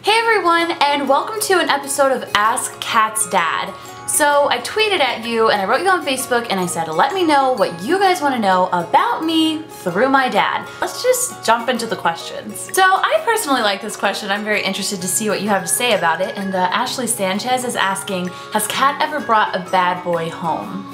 Hey everyone, and welcome to an episode of Ask Kat's Dad. So I tweeted at you and I wrote you on Facebook and I said, let me know what you guys want to know about me through my dad. Let's just jump into the questions. So I personally like this question. I'm very interested to see what you have to say about it. And Ashley Sanchez is asking, has Kat ever brought a bad boy home?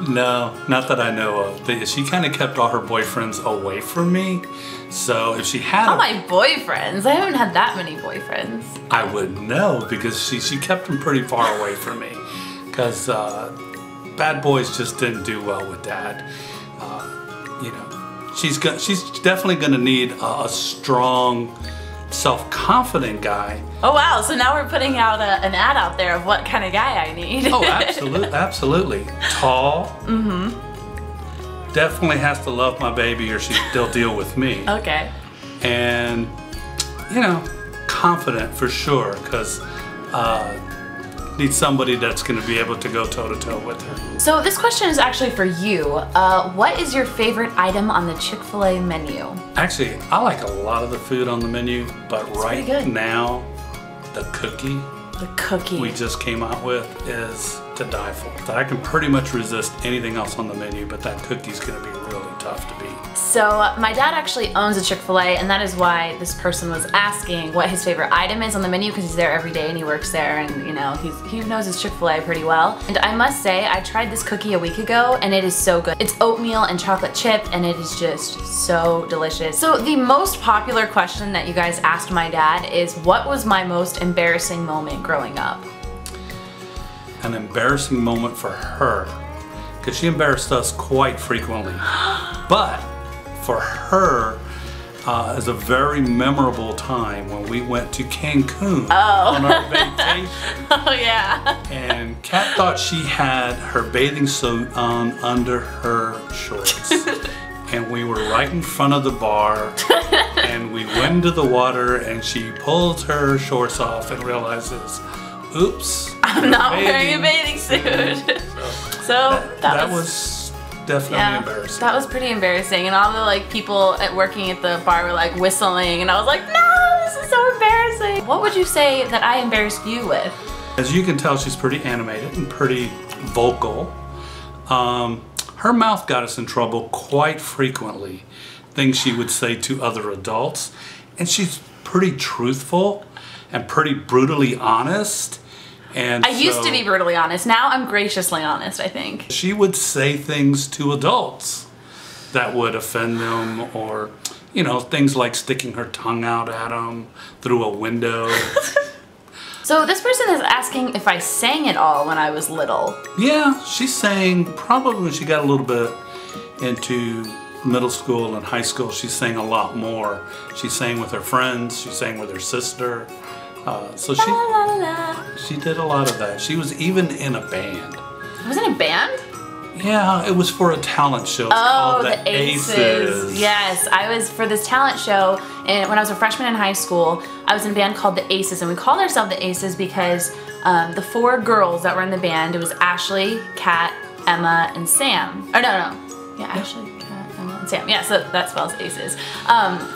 No, not that I know of. She kind of kept all her boyfriends away from me. So if she had all my boyfriends? I haven't had that many boyfriends. I would know because she kept them pretty far away from me. Because bad boys just didn't do well with Dad. You know, she's definitely going to need a strong, self-confident guy. Oh wow, so now we're putting out an ad out there of what kind of guy I need. Oh, absolutely. Tall. Mm-hmm. Definitely has to love my baby or they'll deal with me. Okay. And, you know, confident for sure, because need somebody that's going to be able to go toe-to-toe with her. So this question is actually for you. What is your favorite item on the Chick-fil-A menu? Actually, I like a lot of the food on the menu, but That's right now, the cookie we just came out with is to die for. That I can pretty much resist anything else on the menu, but that cookie's going to be really tough to beat. So my dad actually owns a Chick-fil-A, and that is why this person was asking what his favorite item is on the menu, because he's there every day and he works there, and you know, he knows his Chick-fil-A pretty well. And I must say, I tried this cookie a week ago and it is so good. It's oatmeal and chocolate chip and it is just so delicious. So the most popular question that you guys asked my dad is, what was my most embarrassing moment growing up? An embarrassing moment for her, because she embarrassed us quite frequently. But for her, is a very memorable time when we went to Cancun on our vacation. Oh yeah. And Kat thought she had her bathing suit on under her shorts. And we were right in front of the bar, and we went into the water, and she pulls her shorts off and realizes, oops, I'm not wearing a bathing suit. So that was definitely embarrassing. That was pretty embarrassing, and all the people working at the bar were like whistling, and I was like, no, this is so embarrassing. What would you say that I embarrassed you with? As you can tell, she's pretty animated and pretty vocal. Her mouth got us in trouble quite frequently. Things she would say to other adults, and she's pretty truthful and pretty brutally honest. And I used to be brutally honest. Now I'm graciously honest, I think. She would say things to adults that would offend them, or, you know, things like sticking her tongue out at them through a window. So this person is asking if I sang at all when I was little. Yeah, she sang probably when she got a little bit into middle school and high school. She sang a lot more. She sang with her friends. She sang with her sister. So she did a lot of that. She was even in a band. I was in a band? Yeah, it was for a talent show. It's called the Aces. Yes, I was for this talent show, and when I was a freshman in high school, I was in a band called the Aces, and we called ourselves the Aces because the four girls that were in the band, it was Ashley, Kat, Emma, and Sam. Oh, no. Yeah, Ashley, Kat, Emma, and Sam. Yeah, so that spells Aces,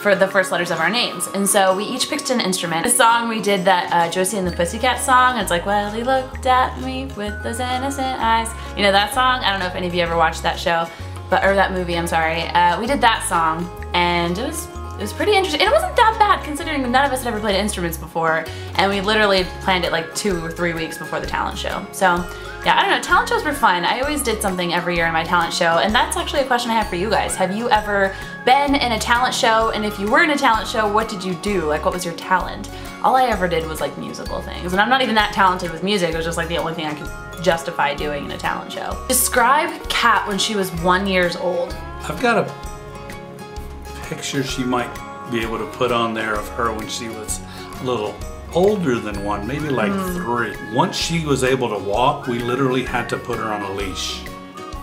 for the first letters of our names. And so we each picked an instrument. The song we did, that Josie and the Pussycat song, it's like, well, he looked at me with those innocent eyes. You know that song? I don't know if any of you ever watched that show, or that movie, I'm sorry. We did that song, and it was pretty interesting. It wasn't that bad considering none of us had ever played instruments before, and we literally planned it like 2 or 3 weeks before the talent show. So yeah, I don't know, talent shows were fun. I always did something every year in my talent show, and that's actually a question I have for you guys. Have you ever been in a talent show, and if you were in a talent show, what did you do? Like, what was your talent? All I ever did was like musical things, and I'm not even that talented with music. It was just like the only thing I could justify doing in a talent show. Describe Kat when she was 1 year old. I've got a picture she might be able to put on there of her when she was a little older than 1, maybe like 3. Once she was able to walk, we literally had to put her on a leash.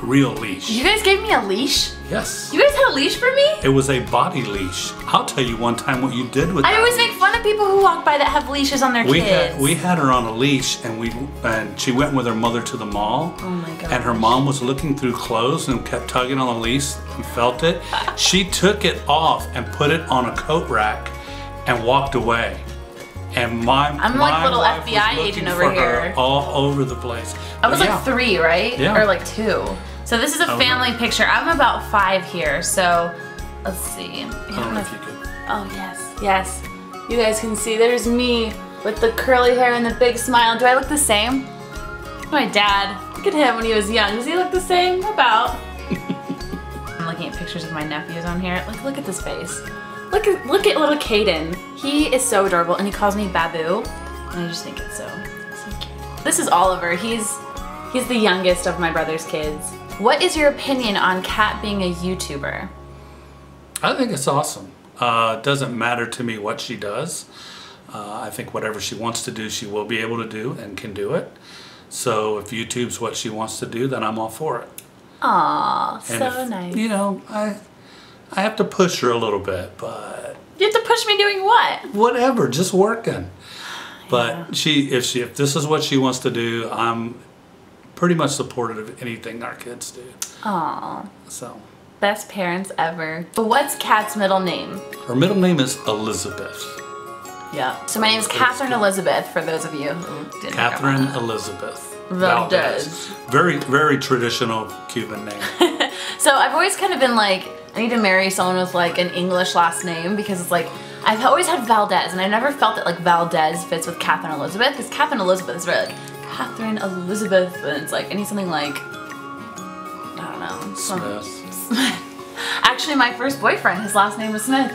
Real leash. You guys gave me a leash? Yes. You guys had a leash for me? It was a body leash. I'll tell you one time what you did with that. I always make fun of people who walk by that have leashes on their kids. We had her on a leash, and she went with her mother to the mall. Oh my god. And her mom was looking through clothes and kept tugging on the leash. You felt it. She took it off and put it on a coat rack and walked away. And I'm like a little wife FBI was agent looking over for her here. all over the place. I was like 3, right? Yeah. Or like 2. So this is a family picture. I'm about 5 here, so let's see. I don't know if you could. Oh yes, yes. You guys can see there's me with the curly hair and the big smile. Do I look the same? My dad. Look at him when he was young. Does he look the same? About. I'm looking at pictures of my nephews on here. Like, look at this face. Look at little Caden. He is so adorable, and he calls me Babu, and I just think it's so cute. This is Oliver. He's the youngest of my brother's kids. What is your opinion on Kat being a YouTuber? I think it's awesome. It doesn't matter to me what she does. I think whatever she wants to do, she will be able to do and can do it. So if YouTube's what she wants to do, then I'm all for it. Aww, so nice. You know, I have to push her a little bit, but... You have to push me doing what? Whatever, just working. But if this is what she wants to do, I'm pretty much supportive of anything our kids do. Aww. So. Best parents ever. But what's Kat's middle name? Her middle name is Elizabeth. Yeah. So my name is Catherine Elizabeth, for those of you who didn't know. Catherine Elizabeth Valdez. Very, very traditional Cuban name. So I've always kind of been like, I need to marry someone with like an English last name, because it's like, I've always had Valdez, and I never felt that like Valdez fits with Catherine Elizabeth, because Catherine Elizabeth is very like, Catherine Elizabeth, and it's like, I need something like, I don't know. Smith. Actually, my first boyfriend, his last name was Smith.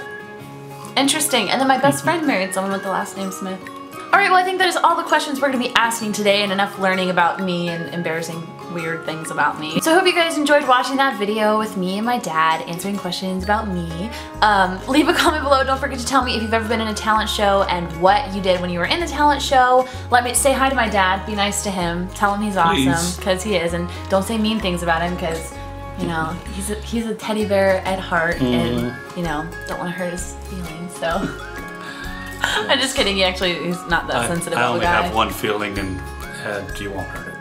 Interesting. And then my best friend married someone with the last name Smith. Alright, well I think that is all the questions we're going to be asking today, and enough learning about me and embarrassing weird things about me. So I hope you guys enjoyed watching that video with me and my dad answering questions about me. Leave a comment below. Don't forget to tell me if you've ever been in a talent show and what you did when you were in the talent show. Let me say hi to my dad. Be nice to him. Tell him he's awesome, because he is. And don't say mean things about him, because you know, he's a teddy bear at heart, and you know, don't want to hurt his feelings. So I'm just kidding. He's not that sensitive. I only have one feeling, and you won't hurt it.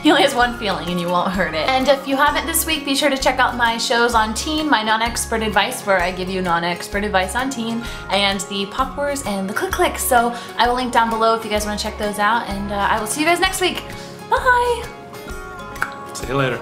He only has one feeling, and you won't hurt it. And if you haven't this week, be sure to check out my shows on teen, my non-expert advice, where I give you non-expert advice on teen, and the Pop Wars and the Click Click. So I will link down below if you guys want to check those out, and I will see you guys next week. Bye. See you later.